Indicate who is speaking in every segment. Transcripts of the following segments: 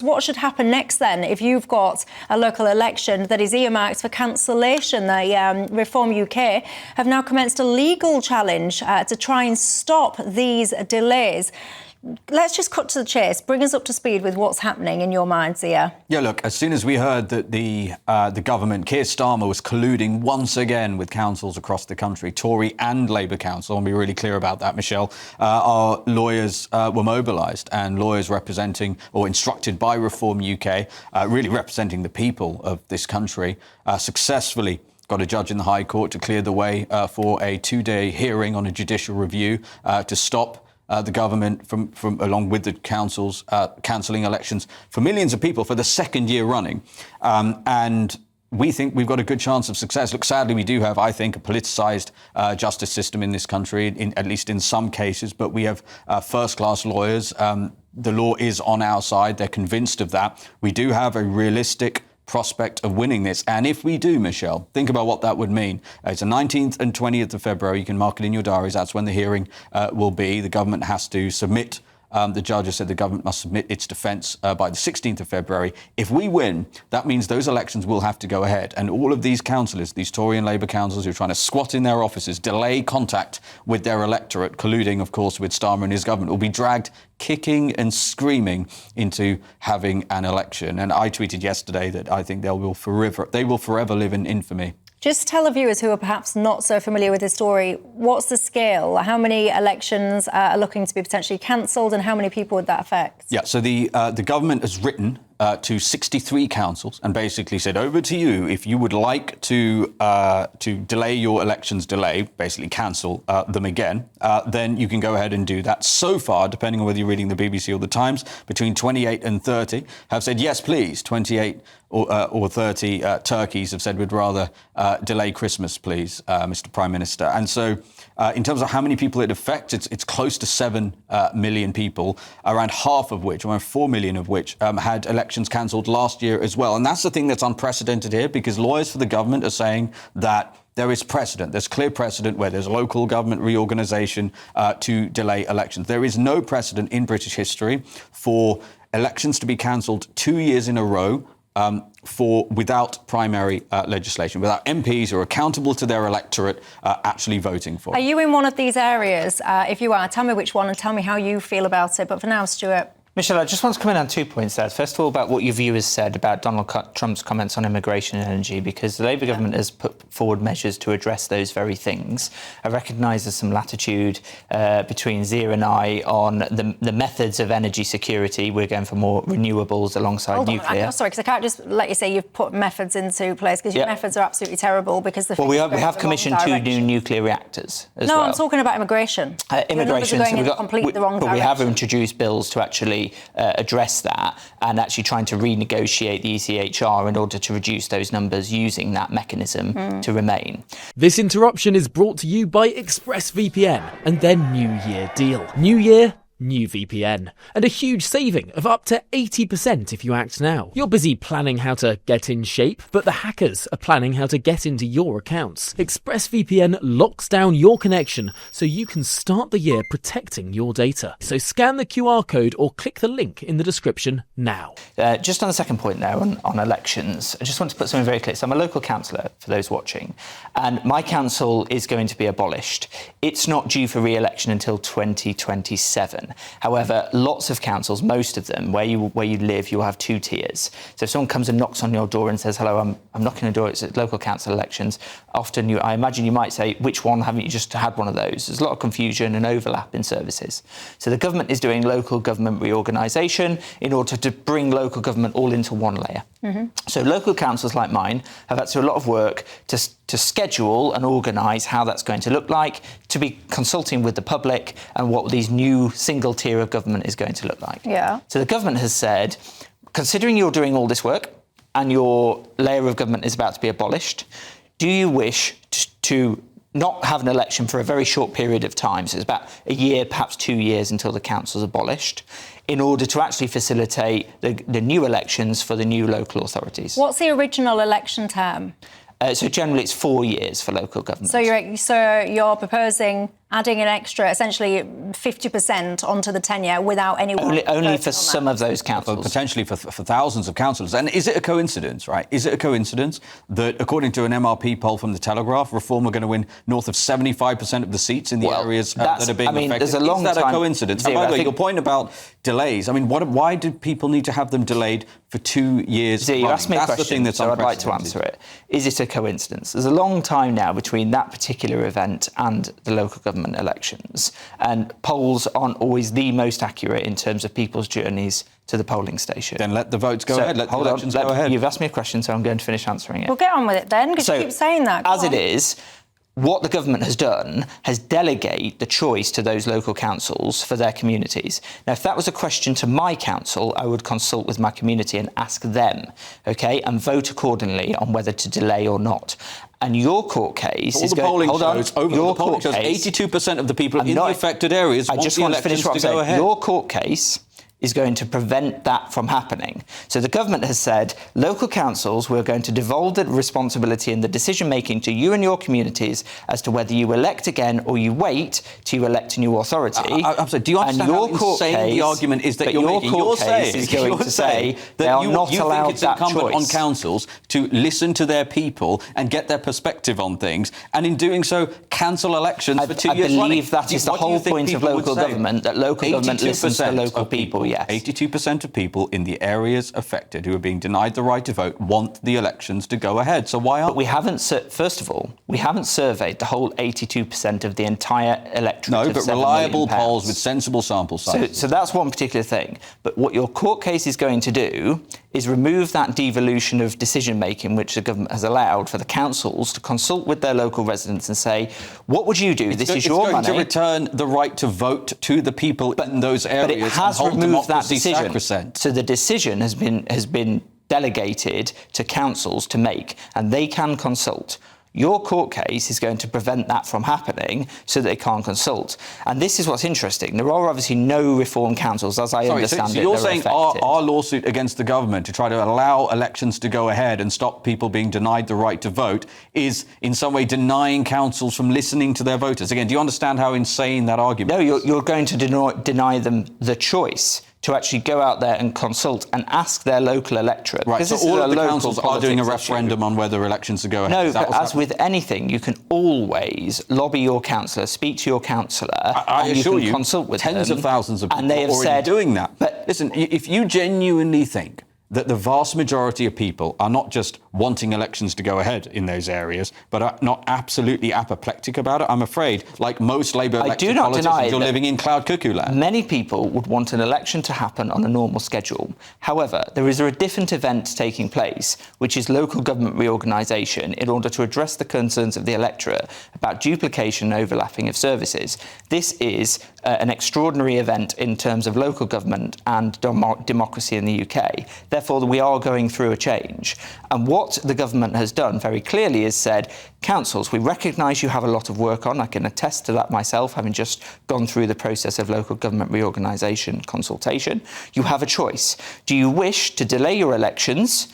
Speaker 1: What should happen next then if you've got a local election that is earmarked for cancellation? The Reform UK have now commenced a legal challenge to try and stop these delays. Let's just cut to the chase. Bring us up to speed with what's happening in your mind, Zia.
Speaker 2: Yeah, look, as soon as we heard that the government, Keir Starmer, was colluding once again with councils across the country, Tory and Labour Council, and be really clear about that, Michelle, our lawyers were mobilised, and lawyers representing or instructed by Reform UK, really representing the people of this country, successfully got a judge in the High Court to clear the way for a 2-day hearing on a judicial review to stop the government from along with the councils, cancelling elections for millions of people for the second year running. And we think we've got a good chance of success. Look, sadly, we do have, I think, a politicised justice system in this country, at least in some cases, but we have first-class lawyers. The law is on our side. They're convinced of that. We do have a realistic prospect of winning this. And if we do, Michelle, think about what that would mean. It's the 19th and 20th of February. You can mark it in your diaries. That's when the hearing will be. The government has to submit. The judge has said the government must submit its defence by the 16th of February. If we win, that means those elections will have to go ahead. And all of these councillors, these Tory and Labour councillors who are trying to squat in their offices, delay contact with their electorate, colluding, of course, with Starmer and his government, will be dragged kicking and screaming into having an election. And I tweeted yesterday that I think they will forever live in infamy.
Speaker 1: Just tell the viewers who are perhaps not so familiar with this story, what's the scale? How many elections are looking to be potentially cancelled, and how many people would that affect?
Speaker 2: Yeah, so the government has written to 63 councils and basically said, over to you. If you would like to delay your elections, basically cancel them again, then you can go ahead and do that. So far, depending on whether you're reading the BBC or the Times, between 28 and 30 have said, yes, please. 28 or 30 turkeys have said, we'd rather delay Christmas, please, Mr. Prime Minister. And so in terms of how many people it affects, it's close to 7 million people, around half of which, around 4 million of which, had elections cancelled last year as well. And that's the thing that's unprecedented here, because lawyers for the government are saying that there is precedent. There's clear precedent where there's local government reorganisation to delay elections. There is no precedent in British history for elections to be cancelled 2 years in a row without primary legislation, without MPs who are accountable to their electorate actually voting for it.
Speaker 1: Are you in one of these areas? If you are, tell me which one and tell me how you feel about it. But for now, Stuart.
Speaker 3: Michelle, I just want to come in on 2 points there. First of all, about what your viewers said about Donald Trump's comments on immigration and energy, because the Labour government has put forward measures to address those very things. I recognise there's some latitude between Zia and I on the methods of energy security. We're going for more renewables alongside nuclear.
Speaker 1: I'm sorry, because I can't just let you say you've put methods into place, because your methods are absolutely terrible. Because we
Speaker 3: have commissioned 2 new nuclear reactors as well.
Speaker 1: No, I'm talking about immigration.
Speaker 3: Immigration.
Speaker 1: Going in completely the wrong direction.
Speaker 3: But we have introduced bills to actually address that, and actually trying to renegotiate the ECHR in order to reduce those numbers using that mechanism to remain.
Speaker 4: This interruption is brought to you by ExpressVPN and their New Year deal. New Year, new VPN, and a huge saving of up to 80% if you act now. You're busy planning how to get in shape, but the hackers are planning how to get into your accounts. ExpressVPN locks down your connection so you can start the year protecting your data. So scan the QR code or click the link in the description now.
Speaker 3: Just on the second point there on elections, I just want to put something very clear. So I'm a local councillor, for those watching, and my council is going to be abolished. It's not due for re-election until 2027. However, lots of councils, most of them, where you live, you'll have 2 tiers. So if someone comes and knocks on your door and says, hello, I'm knocking on the door, it's at local council elections, often I imagine you might say, which one haven't you just had one of those? There's a lot of confusion and overlap in services. So the government is doing local government reorganisation in order to bring local government all into one layer. So local councils like mine have had to do a lot of work to schedule and organise how that's going to look like, to be consulting with the public and what these new single tier of government is going to look like.
Speaker 1: Yeah.
Speaker 3: So the government has said, considering you're doing all this work and your layer of government is about to be abolished, do you wish to not have an election for a very short period of time, so it's about a year, perhaps 2 years until the council's abolished, in order to actually facilitate the new elections for the new local authorities?
Speaker 1: What's the original election term?
Speaker 3: So generally it's 4 years for local government.
Speaker 1: So you're proposing adding an extra, essentially 50% onto the tenure without anyone...
Speaker 3: Only for some of those councils.
Speaker 2: Potentially for thousands of councillors. And is it a coincidence, right? Is it a coincidence that, according to an MRP poll from The Telegraph, Reform are going to win north of 75% of the seats in the areas that are being affected?
Speaker 3: There's a long
Speaker 2: is that
Speaker 3: time...
Speaker 2: a coincidence?
Speaker 3: Zia,
Speaker 2: and by the way, your point about delays, I mean, why do people need to have them delayed for 2 years?
Speaker 3: Zia, you asked me a question,
Speaker 2: the thing that's
Speaker 3: so I'd like to answer it. Is it a coincidence? There's a long time now between that particular event and the local government elections, and polls aren't always the most accurate in terms of people's journeys to the polling station.
Speaker 2: Then let the votes go ahead, let the elections go ahead.
Speaker 3: You've asked me a question, so I'm going to finish answering it.
Speaker 1: Well, get on with it then, because you keep saying that.
Speaker 3: As it is, what the government has done has delegate the choice to those local councils for their communities. Now, if that was a question to my council, I would consult with my community and ask them, OK, and vote accordingly on whether to delay or not. And your court case is going...
Speaker 2: Hold on. Your polling shows 82% of the people in the affected areas want the elections to go ahead.
Speaker 3: Your court case is going to prevent that from happening. So the government has said, local councils, we're going to devolve the responsibility and the decision-making to you and your communities as to whether you elect again or you wait till you elect a new authority.
Speaker 2: I'm sorry, do you understand how insane the argument is that you're making?
Speaker 3: Your court case is going to say they are not allowed that choice. You think it's incumbent on councils to listen to their people and get their perspective on things, and in doing so, cancel elections for 2 years running? I believe that is the whole point of local government, that local government listens to local people. Yes.
Speaker 2: 82% of people in the areas affected who are being denied the right to vote want the elections to go ahead. So why aren't...
Speaker 3: But we haven't, first of all, we haven't surveyed the whole 82% of the entire electorate.
Speaker 2: No, but reliable polls with sensible sample sizes.
Speaker 3: So that's one particular thing. But what your court case is going to do is remove that devolution of decision-making which the government has allowed for the councils to consult with their local residents and say, what would you do? This is your money.
Speaker 2: It's going to return the right to vote to the people in those areas.
Speaker 3: But it has removed that decision.
Speaker 2: Sacrosanct.
Speaker 3: So the decision has been delegated to councils to make, and they can consult. Your court case is going to prevent that from happening so that they can't consult. And this is what's interesting. There are obviously no reform councils, as I understand it.
Speaker 2: So you're saying our lawsuit against the government to try to allow elections to go ahead and stop people being denied the right to vote is in some way denying councils from listening to their voters? Again, do you understand how insane that argument is?
Speaker 3: No, you're going to deny them the choice to actually go out there and consult and ask their local electorate.
Speaker 2: Right, so all of the councils are doing a referendum on whether elections to go ahead.
Speaker 3: No, but as with anything, you can always lobby your councillor, speak to your councillor, and you can consult with them.
Speaker 2: Tens of thousands of people
Speaker 3: and they have
Speaker 2: are already
Speaker 3: said,
Speaker 2: doing that. But listen, if you genuinely think that the vast majority of people are not just wanting elections to go ahead in those areas, but are not absolutely apoplectic about it, I'm afraid, like most Labour elected politicians, you're living in cloud cuckoo land.
Speaker 3: Many people would want an election to happen on a normal schedule. However, there is a different event taking place, which is local government reorganisation, in order to address the concerns of the electorate about duplication and overlapping of services. This is an extraordinary event in terms of local government and democracy in the UK. Therefore, we are going through a change. And what the government has done very clearly is said, councils, we recognise you have a lot of work on. I can attest to that myself, having just gone through the process of local government reorganisation consultation. You have a choice. Do you wish to delay your elections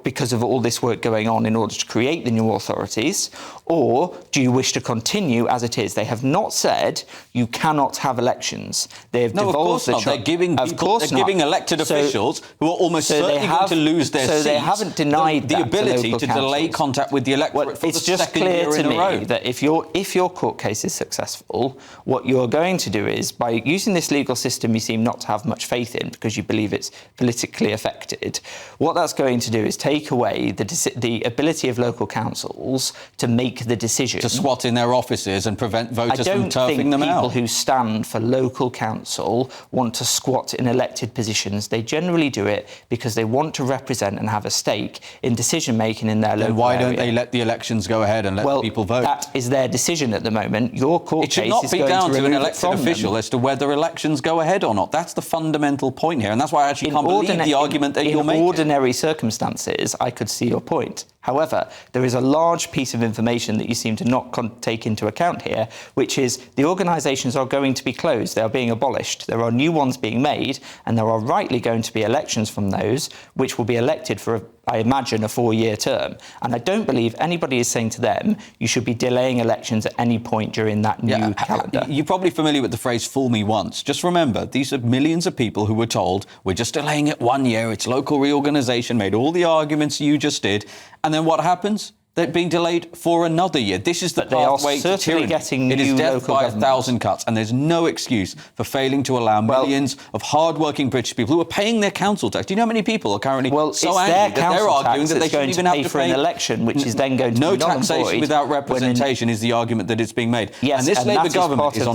Speaker 3: because of all this work going on in order to create the new authorities, or do you wish to continue as it is? They have not said you cannot have elections. They have devolved the choice.
Speaker 2: They're giving elected officials who are almost certainly going to lose their seats.
Speaker 3: So they haven't denied
Speaker 2: the ability to delay contact with the electorate for the second year in a row. It's just clear to me that if your court case is successful, what you're going to do is, by using this legal system you seem not to have much faith in because you believe it's politically affected, what that's going to do is take away the ability of local councils to make the decision. To squat in their offices and prevent voters from turfing them out.
Speaker 3: I don't think people who stand for local council want to squat in elected positions. They generally do it because they want to represent and have a stake in decision-making in their local area.
Speaker 2: Then why don't they let the elections go ahead and let the people vote?
Speaker 3: That is their decision at the moment. Your court case is going to remove it from them. It should not be down to an elected official as to whether elections go ahead or not. That's the fundamental point here, and that's why I actually can't believe the argument that you're making. In ordinary circumstances, I could see your point. However, there is a large piece of information that you seem to not take into account here, which is the organisations are going to be closed. They are being abolished. There are new ones being made, and there are rightly going to be elections from those, which will be elected for I imagine, a 4-year term. And I don't believe anybody is saying to them, you should be delaying elections at any point during that new calendar.
Speaker 2: You're probably familiar with the phrase, fool me once. Just remember, these are millions of people who were told, we're just delaying it 1 year, it's local reorganisation, made all the arguments you just did. And then what happens? They're being delayed for another year. This is the pathway to tyranny. It is death by 1,000 cuts, and there's no excuse for failing to allow millions of hard-working British people who are paying their council tax. Do you know how many people are currently so angry that they're arguing that they shouldn't even have to pay
Speaker 3: an election, which is then going to
Speaker 2: no
Speaker 3: be null and
Speaker 2: taxation
Speaker 3: void
Speaker 2: without representation is the argument that it's being made.
Speaker 3: Yes,
Speaker 2: and this Labour government is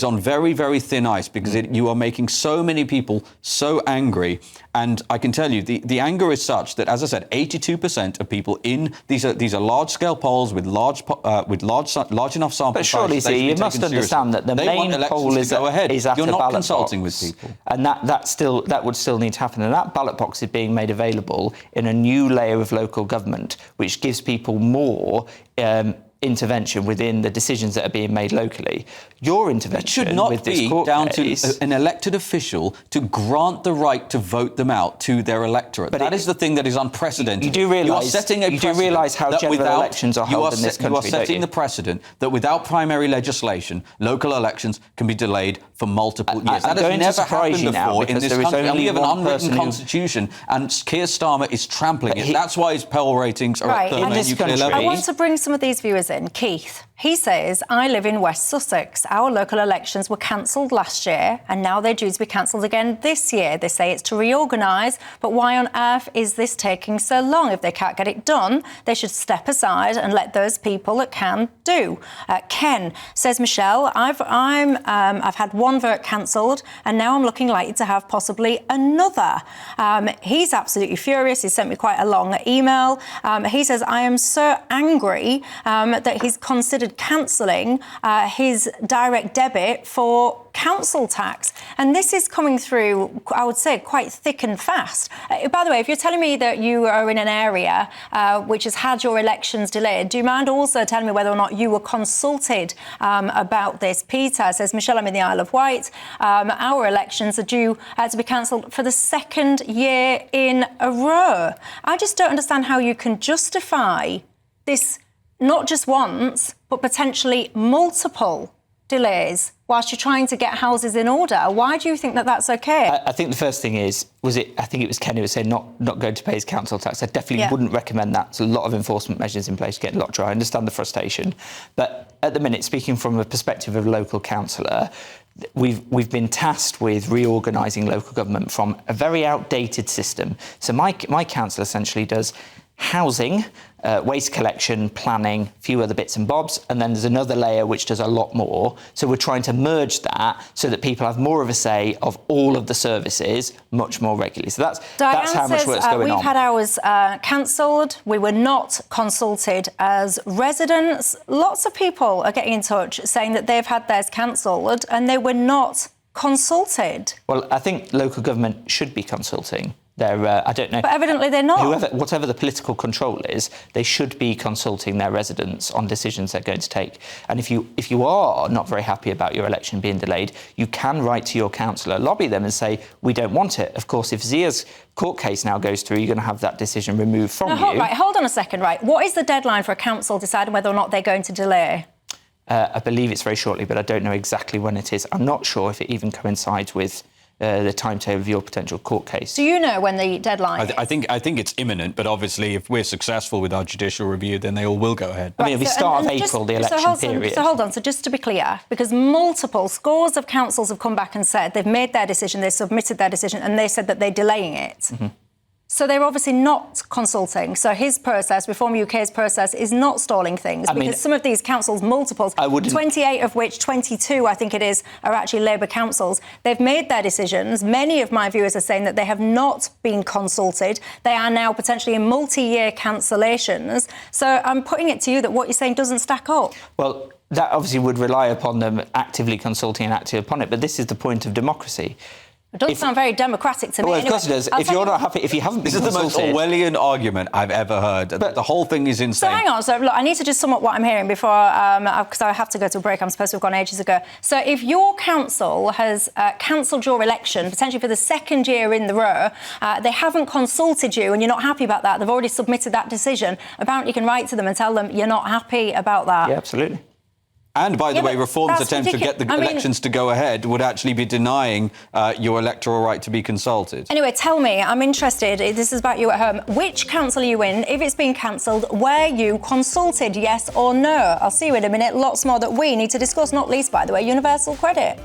Speaker 3: on
Speaker 2: very, very thin ice because you are making so many people so angry. And I can tell you, the anger is such that, as I said, 82% of people in these are large-scale polls with large enough sample.
Speaker 3: But surely, Zia, you must understand that the main poll is at
Speaker 2: You're
Speaker 3: a
Speaker 2: not
Speaker 3: ballot
Speaker 2: consulting
Speaker 3: box,
Speaker 2: with people,
Speaker 3: and that would still need to happen. And that ballot box is being made available in a new layer of local government, which gives people more intervention within the decisions that are being made locally. Your intervention
Speaker 2: should not
Speaker 3: with this
Speaker 2: be
Speaker 3: court
Speaker 2: down
Speaker 3: case,
Speaker 2: to an elected official to grant the right to vote them out to their electorate. But that is the thing that is unprecedented.
Speaker 3: You do realise how general elections are held in this country.
Speaker 2: You are setting the precedent that without primary legislation, local elections can be delayed for multiple years. That has never happened before in this country. And we have an unwritten constitution, and Keir Starmer is trampling it. That's why his poll ratings are at third nuclear level.
Speaker 1: I want to bring some of these viewers in. Keith, he says, I live in West Sussex. Our local elections were cancelled last year and now they're due to be cancelled again this year. They say it's to reorganise, but why on earth is this taking so long? If they can't get it done, they should step aside and let those people that can do. Ken says, Michelle, I've had one vote cancelled and now I'm looking likely to have possibly another. He's absolutely furious. He sent me quite a long email. He says, I am so angry that he's considered cancelling his direct debit for council tax. And this is coming through, I would say, quite thick and fast. By the way, if you're telling me that you are in an area which has had your elections delayed, do you mind also telling me whether or not you were consulted about this? Peter says, Michelle, I'm in the Isle of Wight. Our elections are due to be cancelled for the second year in a row. I just don't understand how you can justify this not just once, but potentially multiple delays whilst you're trying to get houses in order. Why do you think that that's OK?
Speaker 3: I think the first thing is, I think it was Ken who was saying not going to pay his council tax. I definitely wouldn't recommend that. There's a lot of enforcement measures in place to get a lot dry. I understand the frustration. But at the minute, speaking from a perspective of a local councillor, we've been tasked with reorganising local government from a very outdated system. So my council essentially does housing, waste collection, planning, a few other bits and bobs, and then there's another layer which does a lot more. So we're trying to merge that so that people have more of a say of all of the services much more regularly. So that's how much work's going on.
Speaker 1: We've had ours cancelled. We were not consulted as residents. Lots of people are getting in touch saying that they've had theirs cancelled and they were not consulted.
Speaker 3: Well, I think local government should be consulting. I don't know.
Speaker 1: But evidently they're not.
Speaker 3: Whatever the political control is, they should be consulting their residents on decisions they're going to take. And if you are not very happy about your election being delayed, you can write to your councillor, lobby them and say, we don't want it. Of course, if Zia's court case now goes through, you're going to have that decision removed from you.
Speaker 1: Hold on a second, what is the deadline for a council deciding whether or not they're going to delay?
Speaker 3: I believe it's very shortly, but I don't know exactly when it is. I'm not sure if it even coincides with the timetable of your potential court case.
Speaker 1: Do you know when the deadline is?
Speaker 2: I think it's imminent, but obviously if we're successful with our judicial review, then they all will go ahead.
Speaker 3: I mean, it'll be start of April, the election period.
Speaker 1: So hold on, so just to be clear, because multiple scores of councils have come back and said they've made their decision, they've submitted their decision, and they said that they're delaying it. Mm-hmm. So they're obviously not consulting. So his process, Reform UK's process, is not stalling things because some of these councils, multiples, 28 of which 22, I think it is, are actually Labour councils. They've made their decisions. Many of my viewers are saying that they have not been consulted. They are now potentially in multi-year cancellations. So I'm putting it to you that what you're saying doesn't stack up.
Speaker 3: Well, that obviously would rely upon them actively consulting and acting upon it. But this is the point of democracy.
Speaker 1: It doesn't sound very democratic to me.
Speaker 3: Well, of
Speaker 1: anyway,
Speaker 3: course it does. If you're not happy, if you haven't been
Speaker 2: This is the most
Speaker 3: consulted...
Speaker 2: Orwellian argument I've ever heard. The whole thing is insane.
Speaker 1: So hang on. So look, I need to just sum up what I'm hearing before, because I have to go to a break. I'm supposed to have gone ages ago. So if your council has cancelled your election, potentially for the second year in the row, they haven't consulted you and you're not happy about that, they've already submitted that decision, apparently you can write to them and tell them you're not happy about that.
Speaker 3: Yeah, absolutely.
Speaker 2: And, by the way, Reform's attempt to get the elections to go ahead would actually be denying your electoral right to be consulted.
Speaker 1: Anyway, tell me, I'm interested, this is about you at home, which council are you in? If it's been cancelled, were you consulted, yes or no? I'll see you in a minute. Lots more that we need to discuss, not least, by the way, universal credit.